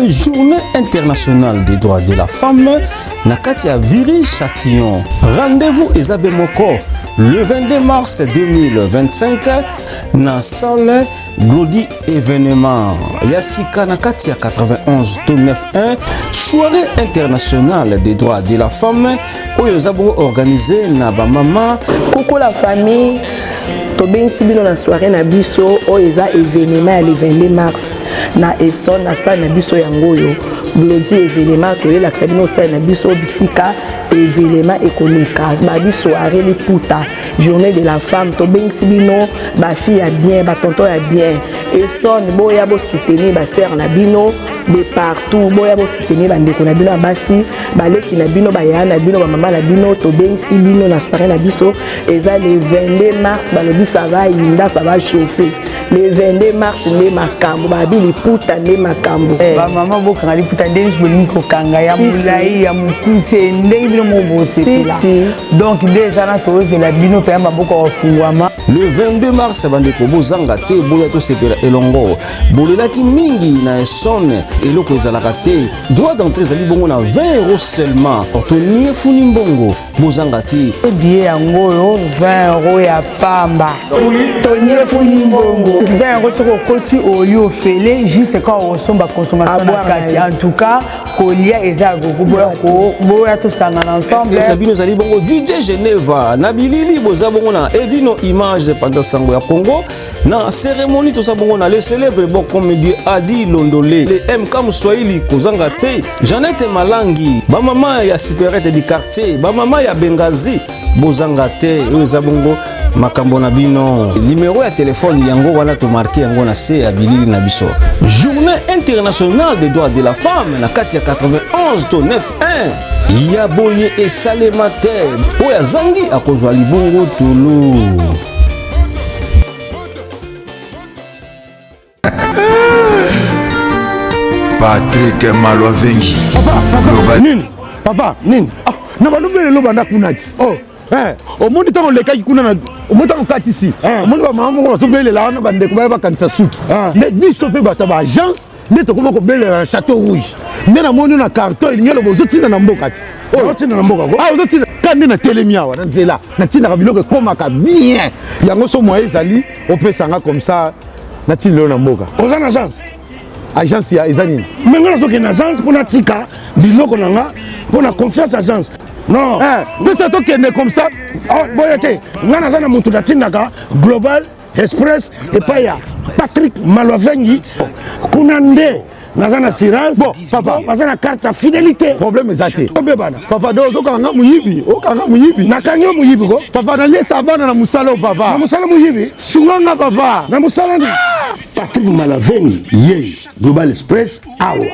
Journée internationale des droits de la femme Nakati à Viry-Châtillon. Rendez-vous Ezabe Moko le 22 mars 2025 na salle Glody événement Yassika Nakati à 91-91 soirée internationale des droits de la femme Oyozabo organisé na ba mama coucou la famille Tobeng Sibino na soirée na biso Oyeza événement le 22 mars na Esson na salle na biso yangoyo Glody événement que la sabino salle na biso bisika événement économique ba soirée les puta journée de la femme Tobeng Sibino ba fille a bien ba tonton a bien Esson boya bo soutenir ba sœur na bino de partout boya bo soutenir ba ndeko na bino basi ba leki na bino ba ya na bino ba mama na bino Tobeng Sibino na soirée na biso eza le 22 mars ba lobi ça va inda ça va chauffer le 22 mars ne makambo ba bi li puta ne makambo ba mama bo kanga li puta ndenge bolingi ko kanga ya mulai ya mukuse ndenge bino mo bose là donc des ana toze la bino pe maboko ofungwama le 22 mars bandeko bozanga te boya to sepela elongo bolelaki mingi na Esson eloko ezalaka te droit d'entrée ezali bongo na 20 € seulement tonier funi mbongo bozanga te billet yango 20 € ya pamba tonier funi mbongo 20 € soko koti oyo fele juste quand on somba consommation na kati en tout cas kolia eza gogo boya to sangana ensemble Sabino zali bongo DJ Geneva na bilili boza bongo na Edino Image pendant sango ya Congo na cérémonie to sa bongo na le célèbre bon comédien Adi Londolé le MK Mswahili kozanga te Jeannette Malangi ba mama ya Superette du quartier ba mama ya Bengazi bozanga te oza bongo makambo na bino numéro ya téléphone yango wana to marqué yango na se ya bilili na biso journée internationale des droits de la femme na kati ya 91-91 ya boye esalema te po ya zangi akozwa libongo tolo Patrick Malwavengi Papa nini na balobele lo banda kunati au monde tant on les kai kuna na au monde tant katisi au monde ba mama ko sobele la na bande ko ba kanisa suki mais biso pe bata ba agence ne to ko bele na château rouge mais na moni na carton il ngelo bozo tina na mbokati tina na mboko ozo tina kandi na telemiawa na nzela na tina ka biloko komaka bien yango so mo ezali opesanga comme ça na tina na mboka oza na agence ya ezanini menga zo ke na agence pour na tika biloko nanga pour na confiance agence non mais ça to kende comme ça boyete ngana zana mutu na tindaka Global Express et paya Patrick Malwavengi kuna nde nazana assurance bon papa nazana carte ya fidélité problème ezate obebana papa do zo kanga muyibi okanga muyibi nakangi muyibi ko papa na lesa bana na musala papa na musala muyibi sunganga papa na musala ndi Patrick Malwavengi ye Global Express awa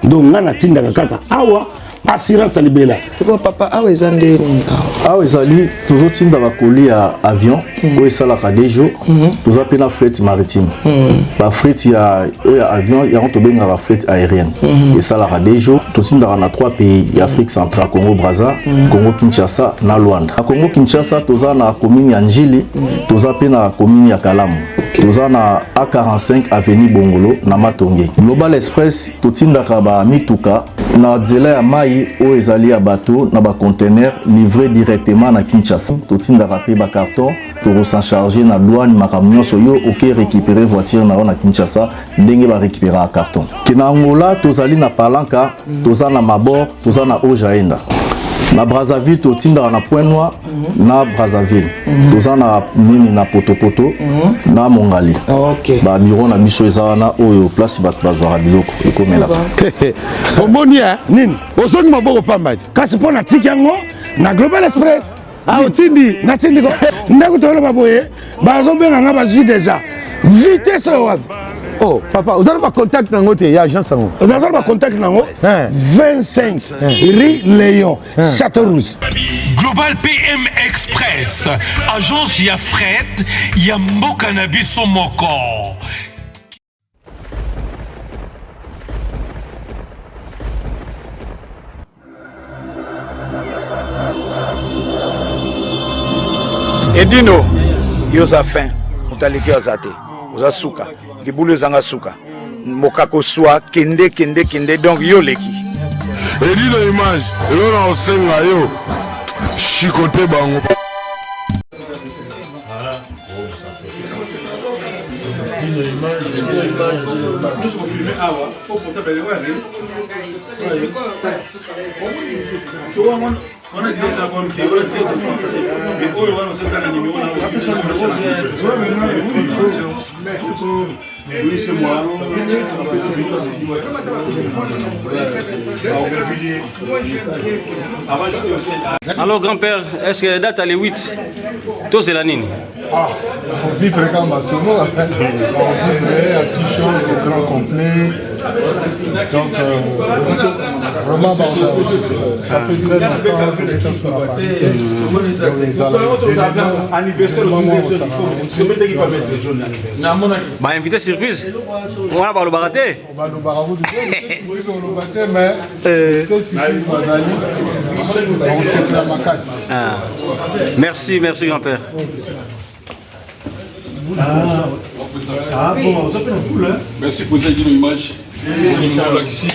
donc ngana tindaka kaka awa assurance libela papa awa ezande awa ezali toujours tinda bakoli ya avion oyo esalaka des jours toza pe na fret maritime ba fret ya avion yango tobengaka fret aérienne esalaka des jours totindaka na 3 pays ya Afrique centrale Congo Brazza Congo Kinshasa na Luanda na Congo Kinshasa toza na commune ya Njili toza pe na commune ya Kalamu toza na A45 avenue Bongolo na Matonge Global Express totindaka ba mituka na nzela ya mai oyo ezali ya bateau na ba conteneur livré directement na Kinshasa totindaka pe ba carton to s'en charger na douane makambo nyonso yo oke récupérer voiture na na Kinshasa ndenge ba récupérer carton kina Angola tozali na Palanca toza na Mabor toza na Ojaenda na Brazzaville totindaka na Point Noir na Brazzaville toza na nini na Potopoto na Mongali ba biro na biso eza na oyo place bato bazwaka biloko ekomela omoni nini osongi maboko pambati kasi pona tiki yango na Global Express otindi na tindi ko ndako tolo baboye bazo benga nga bazwi déjà vitesse wapi oh papa vous avez pas contact nango te ya agence nango vous avez pas contact nango 25 rue Léon Château Rouge Global PM Express agence ya fret ya mboka na biso moko Edino yoza fin mutaliki azate oza suka libulu ezanga suka mokako soit kende donc yo leki elilo image elo na osenga yo chikote bango Alors grand-père, est-ce que date à les 8 toi c'est la nini? On vit fréquemment ce mot, on vivrait à petit show au grand complet. Donc vraiment ça fait très longtemps que les gens sont à Paris. Bah invité surprise. On a pas le baraté. On va le baraté, mais invité surprise Bazali. On se fait la macasse. Merci grand-père. Ah bon, ça fait un cool, hein? Merci pour cette image. Merci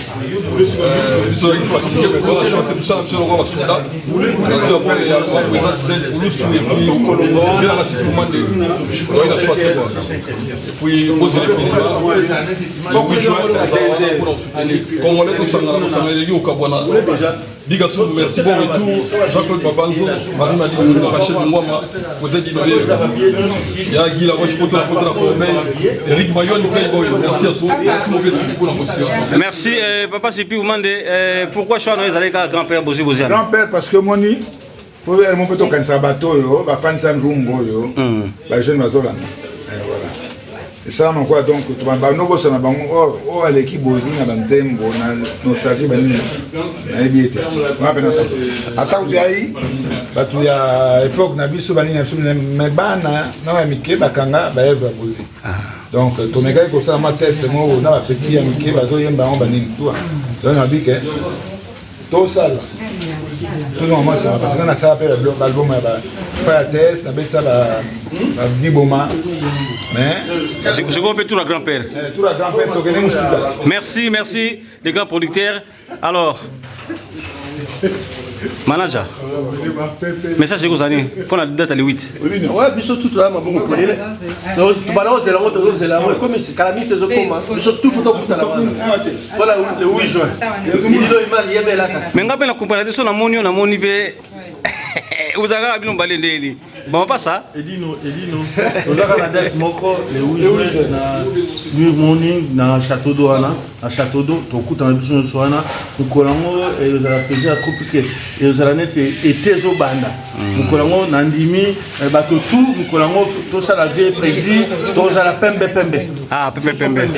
bon retour, Jean-Claude Babanzo, Marine Madi, Rachel Mwama, vous êtes innové. Il y a Guy Laroche pour la Corbeille, Eric Mayon, merci à toi, merci mon petit pour la motivation. Merci, papa Sipi, vous demandez pourquoi je suis allé avec grand-père Bozi Bozian. Grand-père, parce que mon nid, faut voir mon petit cansabato, ma fan Samgungo, la jeune Mazolana. Et ça, on quoi donc, tu vas nous voir ça, oh, à l'équipe Bozi, à l'antenne, à nostalgie, à l'ébiété. On va peine à ça. Attends, tu as eu, tu y a époque, Nabiso, mais bana, non, Mickey, Bakanga, Baeva Bozi. Donc, tu me gars, ça m'a testé, moi, on a petit Mickey, Bazo, Yemba, Banin, toi. Donc, on a dit que tout ça, tout le monde, c'est parce qu'on a ça appelé l'album, faire test, on a ça, la Diboma. Je comprends tout la grand-père. Merci les grands producteurs. Alors, manager, message que vous avez pour la date à 8. Ouais, biso tout là, ma bon collègue. Nous balance de la route, de la route, comme c'est calamité de comment. Biso tout photo pour la bande. Voilà le 8 juin. Il y avait là. Mais on a la comparaison na moni be. Vous avez un peu de bon, pas ça. Edino. Nous avons la date le 8 juin na morning na château d'eau à château d'eau. Tout coup dans la biso soana. Nous collons et nous allons peser à trop puisque nous allons être été au banda. Nous collons nandimi bateau tout. Nous collons tout ça la vie précis. Tout ça la pembe. Ah pembe.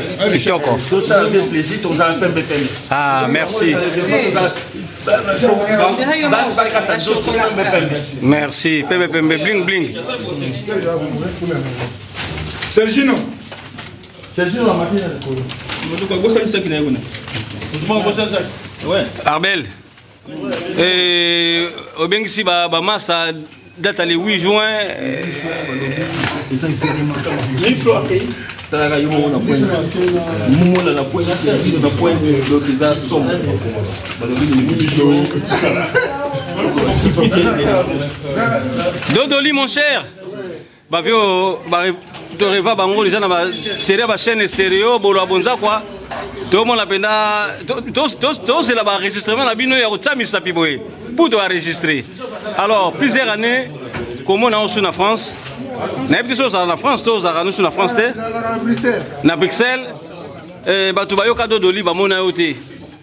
Tout ça la vie précis. Tout ça la pembe. Ah merci. Merci. Pembe bling. Sergino, la matinée. Arbel. Au bien ici, massa date le 8 juin. Dodoli mon cher. Tu rêves bango les gens na série ba chaîne stéréo bolo abonza quoi. Tout le monde appenda tout c'est là bas enregistrement na bino ya utami sapi boy. Pour doit enregistrer. Alors plusieurs années comment on a reçu en France. Na petit chose en France tous a reçu en France na Bruxelles tu vas yo cadeau Dodoli ba mona yote.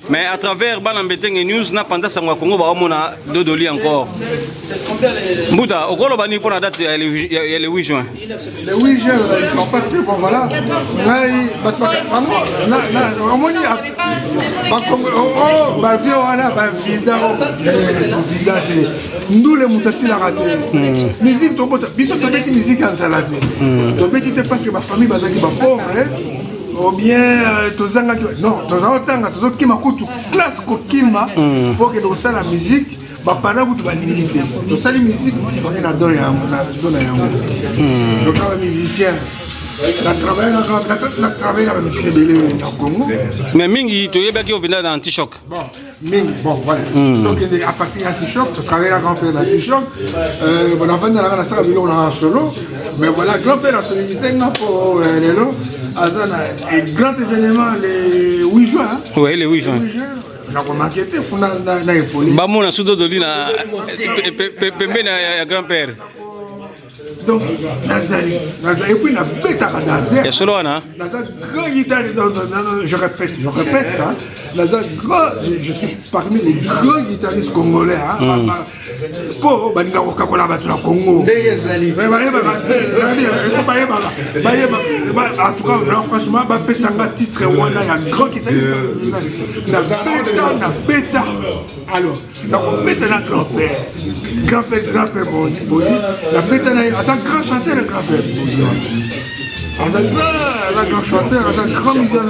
Mais à travers Banambeteng News, na pendant Sangwa Congo, ba mona Dodoli encore. Mbouta, au Kolo Bani pour la date le 8 juin. Le 8 juin, parce que bon voilà, nous les moutassi la raté. Musique, tu musique en salade. Tu peux parce que ma famille va être pauvre. Ou bien tozanga non tozanga tozokima kutu classe kokima pour que dans la musique ba para kutu ba limité to sali musique on a donné donc les musiciens na travaillé avec monsieur Belé na Congo. Mais mingi to yeba ki openda na anti-choc. Bon, voilà. Donc, à partir d'Antichoc, tu travailles à grand-père d'Antichoc. On a fait dans la salle de l'eau en solo. Mais voilà, grand-père a sollicité pour les lots. Un grand événement, les 8 juin. Oui, les 8 juin. On a remarqué, il faut na épaulé. Bamon a soudo de l'ina, pembe na grand-père. Donc, Nazari, et puis la bête à danser. Et solo, hein? Grand guitariste, je répète, hein. Je suis parmi les grands guitaristes congolais. Pour Banga Okakola Batula Congo. En tout cas, franchement, Bapesanga titre Wana, un grand guitariste. La bêta. Alors, on met un grand-père, la bêta, un grand chanteur, le grand-père. Un grand chanteur, un grand musicien.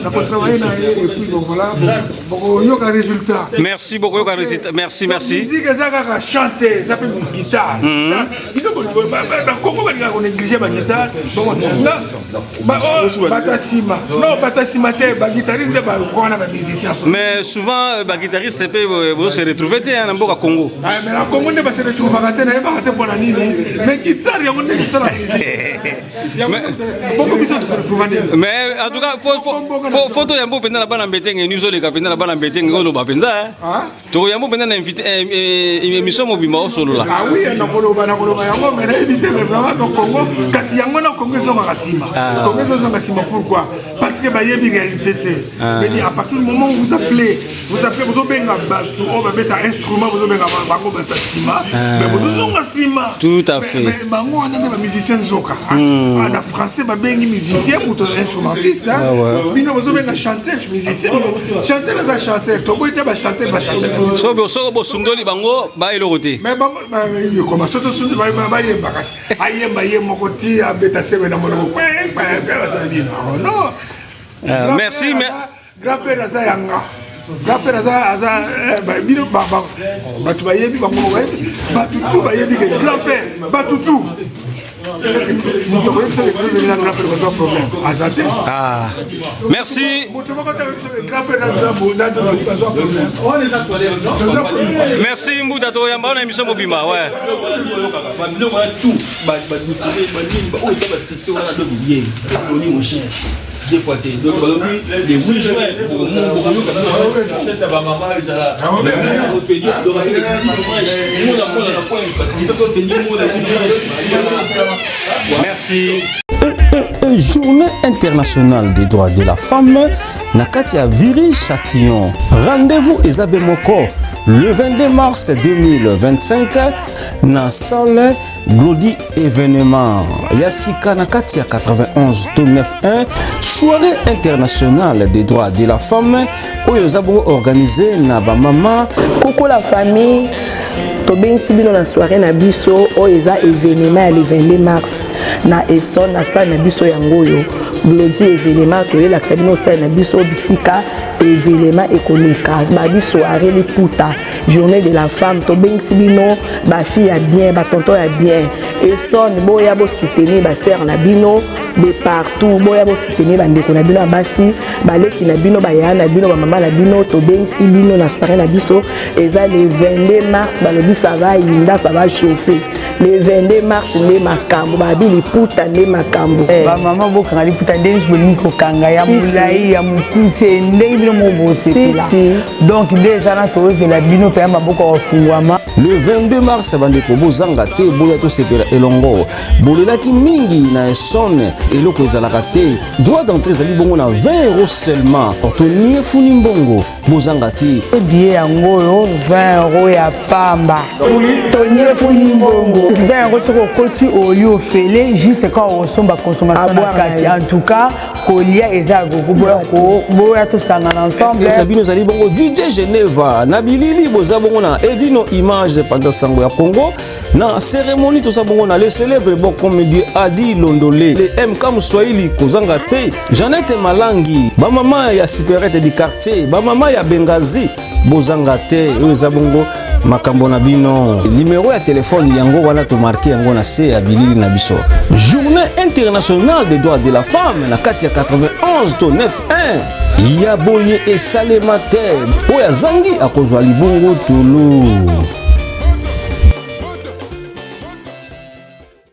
On a travaillé et puis donc voilà, il y a un résultat. Merci beaucoup, merci. La musique, ça chanter, ça s'appelle guitare. Comment on a négligé la guitare? Batasima, guitariste, on a un musicien. Mais souvent, les guitaristes peuvent se retrouver dans le Congo. Mais la Congo ne va pas se retrouver pour la nuit. Mais guitare, il y a un musique. Mais en tout cas, photo yambo pendant la bande embêtée, nous les capitaines la bande embêtée, nous le bapenda. Tu yambo pendant l'invité émission mobile au solo là. Ah oui, na koloba yango, mais éviter mais vraiment au Congo, kasi yango na Congo zo makasima. Congo zo makasima pourquoi? Parce que ba yebi réalité. Mais à partir du moment où vous appelez vous benga batu, on va mettre un instrument, vous benga bango batasima, mais vous zo makasima. Tout à fait. Mais bango on a des musiciens zoka. En français, bah ben musicien ou instrumentiste, bino vous avez chanteur, musicien, chanteur les chanteur, toi tu vas chanter, Sobo sundoli bango, ba eloroté. Mais bango, comment ça te sundoli, ba yemba kasi, ayemba yemba koti abeta sebe na mono, non. Merci, mais grand-père Aza Yanga. Grand-père Aza, bino baba, batu ba yebi bango ba yebi, batu tout ba yebi grand-père, batu tout. Ah, merci. Merci Mboudato Yamba, on a émission Mobima, ouais. Les 8 juin pour merci. Journée internationale des droits de la femme, Nakatia Viri Châtillon. Rendez-vous Ezabe Moko le 22 mars 2025 na salle Glody événement Yassika Nakatia 91 91 soirée internationale des droits de la femme Oyozabo organisé na ba mama coucou la famille tobengi bino na soirée na biso oyeza événement le 22 mars na Esson na salle na biso yangoyo Glody événement que la sabino salle na biso bisika événement économique ba soirée les puta journée de la femme tobengi bino ba fille ya bien ba tonton ya bien Esson boya bo soutenir ba sœur na bino de partout boya bo soutenir ba ndeko na bino basi ba leki na bino ba ya na bino ba mama na bino tobengi bino na soirée na biso eza le 22 mars ba lobi ça va inda ça va chauffer le 22 mars ne makambo ba bi liputa ne makambo ba mama boka liputa ndenge bolingi kokanga ya mulai ya mukuse ndenge bino mo bosekela donc déjà na toze la bino pe maboko ofungwama le 22 mars bandeko bozanga te boya to sepela elongo bolelaki mingi na Esson eloko ezalaka te droit d'entrée ezali bongo na 20 € seulement tonier funi mbongo bozanga te billet yango 20 € ya pamba tonier funi mbongo 20 € soko koti oyo fele juste quand on somba consommation na kati en tout cas kolia eza gogo boya to sangana ensemble Sabino zali bongo DJ Geneva na bilili boza bongo na Edino Image pendant sango ya Congo na cérémonie to sa bongo na le célèbre bon comme Dieu a dit Londolé le MK Swahili kozanga te Jeannette Malangi ba mama ya supérette du quartier ba mama ya Bengazi bozanga te oza bongo makambo na bino. Numéro ya téléphone yango wana to marqué yango na se ya bilili na biso. Journée internationale des droits de la femme na kati ya 91 to 9-1. Ya boye esalema te. Oya zangi akozwa libongo tulu.